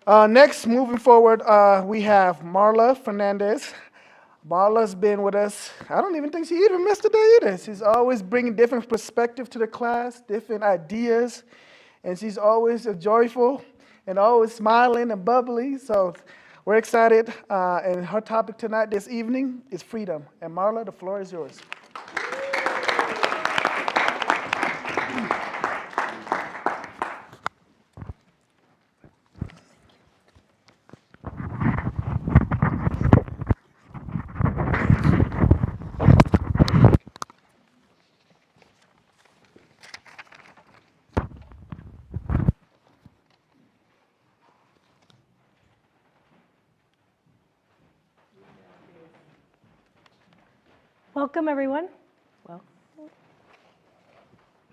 Next, moving forward, we have Marla Fernandez. Marla's been with us. I don't even think she even missed a day either. She's always bringing different perspective to the class, different ideas, and she's always joyful and always smiling and bubbly. So we're excited. And her topic tonight, this evening, is freedom. And Marla, the floor is yours. Welcome, everyone. Well,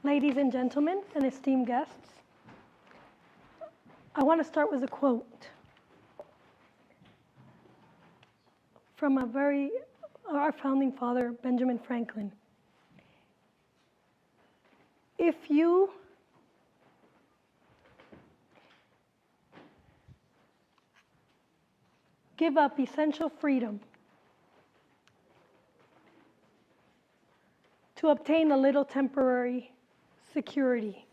ladies and gentlemen and esteemed guests, I want to start with a quote from our founding father, Benjamin Franklin. If you give up essential freedom to obtain a little temporary security,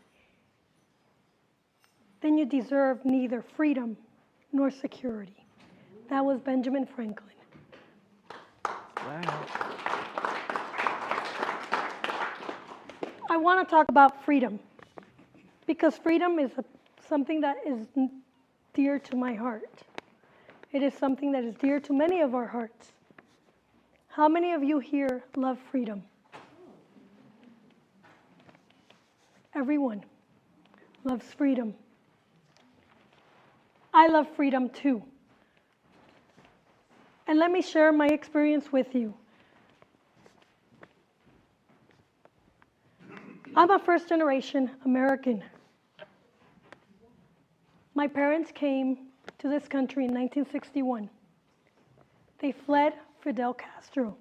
then you deserve neither freedom nor security. That was Benjamin Franklin. Wow. I want to talk about freedom because freedom is something that is dear to my heart. It is something that is dear to many of our hearts. How many of you here love freedom? Everyone loves freedom. I love freedom too. And let me share my experience with you. I'm a first-generation American. My parents came to this country in 1961. They fled Fidel Castro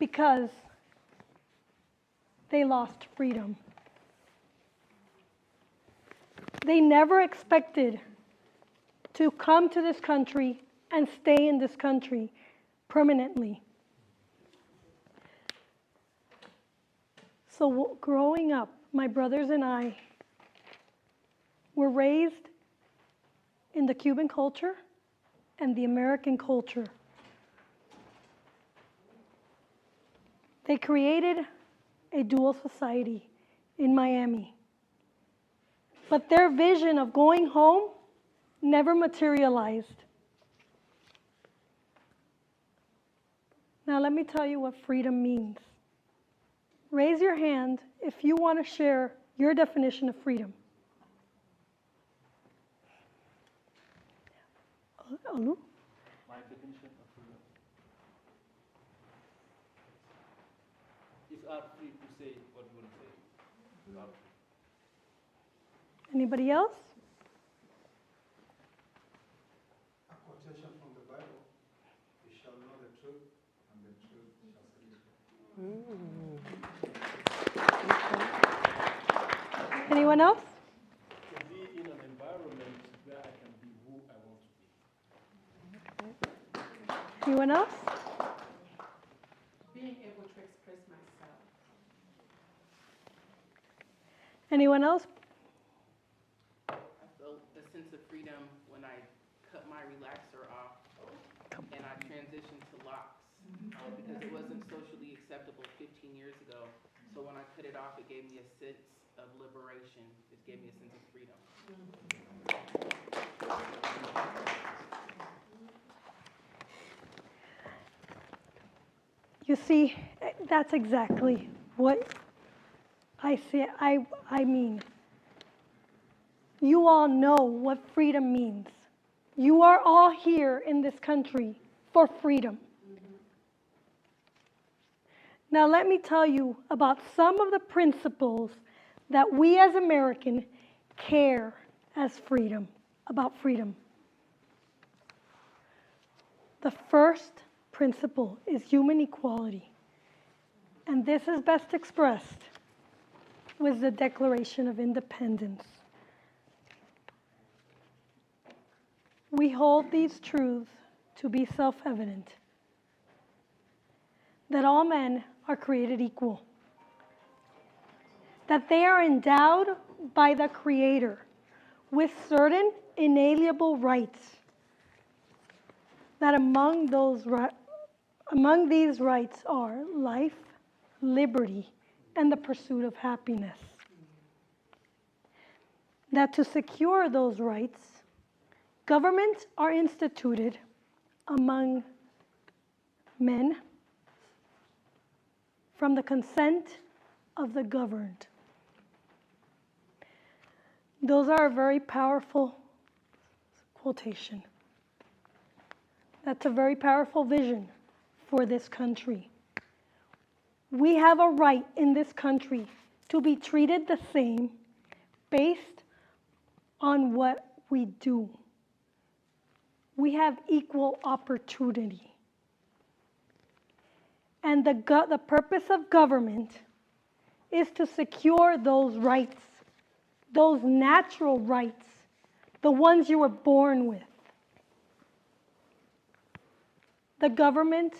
because they lost freedom. They never expected to come to this country and stay in this country permanently. So growing up, my brothers and I were raised in the Cuban culture and the American culture. They created a dual society in Miami. But their vision of going home never materialized. Now let me tell you what freedom means. Raise your hand if you want to share your definition of freedom. Alu? My definition of freedom is are free to say what you want to say. You are free. Anybody else? A quotation from the Bible: "You shall know the truth, and the truth shall set you free." Anyone else? To be in an environment where I can be who I want to be. Anyone else? Being able to express myself. Anyone else? I felt the sense of freedom when I cut my relaxer off and I transitioned to locks because it wasn't socially acceptable 15 years ago. So when I cut it off, it gave me a sense of liberation. It gave me a sense of freedom. You see, that's exactly what I mean. You all know what freedom means. You are all here in this country for freedom. Now let me tell you about some of the principles that we as Americans care about freedom. The first principle is human equality. And this is best expressed with the Declaration of Independence. we hold these truths to be self-evident, that all men are created equal, that they are endowed by the Creator with certain inalienable rights, that among these rights are life, liberty, and the pursuit of happiness. That to secure those rights, governments are instituted among men from the consent of the governed. Those are a very powerful quotation. That's a very powerful vision for this country. We have a right in this country to be treated the same based on what we do. We have equal opportunity. And the purpose of government is to secure those rights, those natural rights, the ones you were born with. The government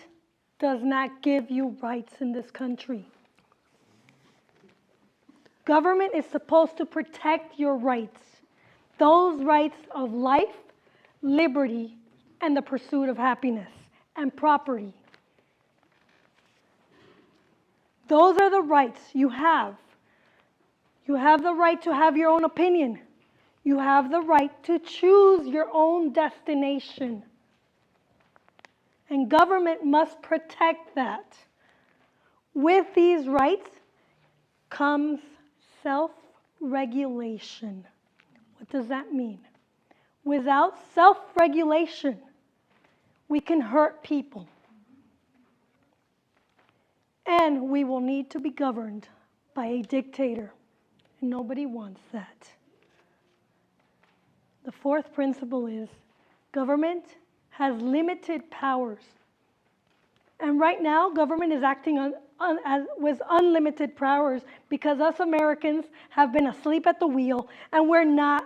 does not give you rights in this country. Government is supposed to protect your rights, those rights of life, liberty, and the pursuit of happiness and property. Those are the rights you have. You have the right to have your own opinion. You have the right to choose your own destination. And government must protect that. With these rights comes self-regulation. What does that mean? Without self-regulation, we can hurt people. And we will need to be governed by a dictator. And nobody wants that. The fourth principle is government has limited powers. And right now, government is acting with unlimited powers because us Americans have been asleep at the wheel and we're not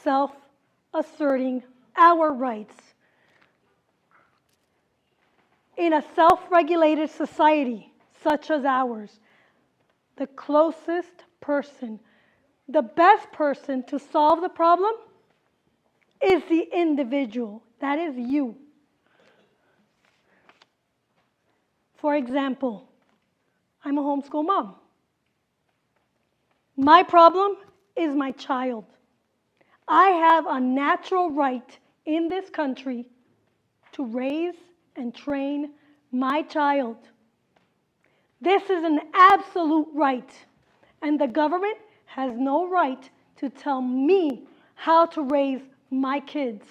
self-asserting our rights. In a self-regulated society such as ours, the closest person, the best person to solve the problem is the individual. That is you. For example, I'm a homeschool mom. My problem is my child. I have a natural right in this country to raise and train my child. This is an absolute right, and the government has no right to tell me how to raise my kids.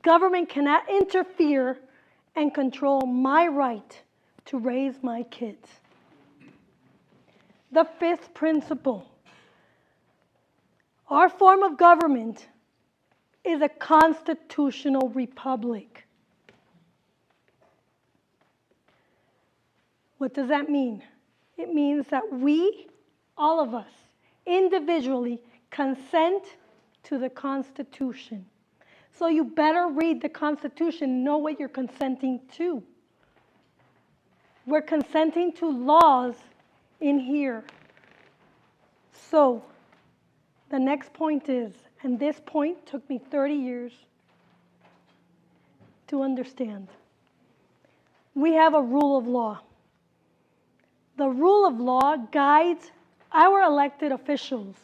Government cannot interfere and control my right to raise my kids. The fifth principle. Our form of government is a constitutional republic. What does that mean? It means that we, all of us, individually consent to the Constitution. So you better read the Constitution, know what you're consenting to. We're consenting to laws in here. So the next point is, and this point took me 30 years to understand. We have a rule of law. The rule of law guides our elected officials.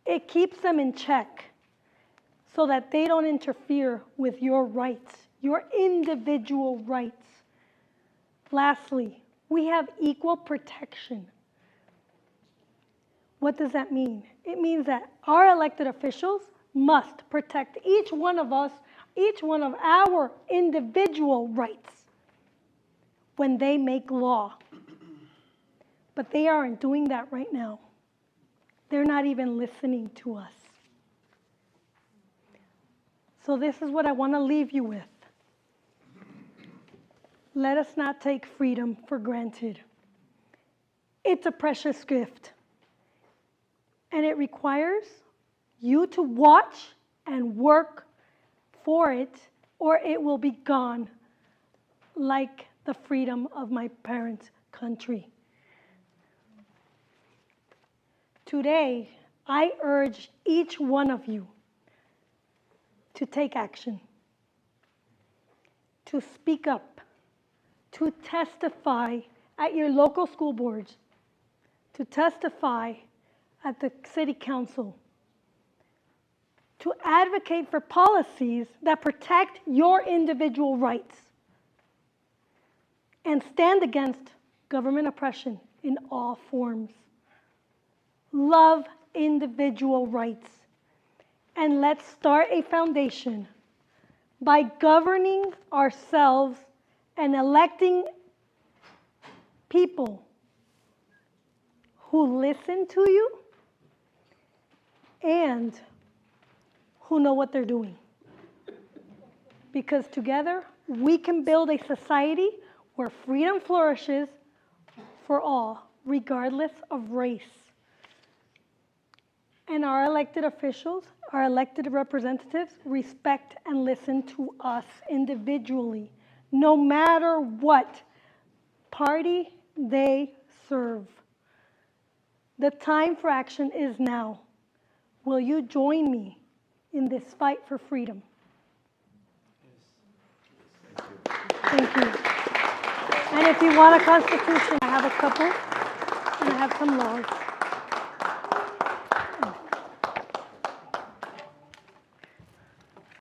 It keeps them in check so that they don't interfere with your rights, your individual rights. Lastly, we have equal protection. What does that mean? It means that our elected officials must protect each one of us, each one of our individual rights when they make law. But they aren't doing that right now. They're not even listening to us. So this is what I want to leave you with. Let us not take freedom for granted. It's a precious gift. And it requires you to watch and work for it, or it will be gone like the freedom of my parents' country. Today, I urge each one of you to take action, to speak up, to testify at your local school boards, to testify at the city council, to advocate for policies that protect your individual rights, and stand against government oppression in all forms. Love individual rights. And let's start a foundation by governing ourselves and electing people who listen to you and who know what they're doing. Because together we can build a society where freedom flourishes for all, regardless of race. And our elected officials, our elected representatives, respect and listen to us individually, no matter what party they serve. The time for action is now. Will you join me in this fight for freedom? Thank you. And if you want a constitution, I have a couple, and I have some laws.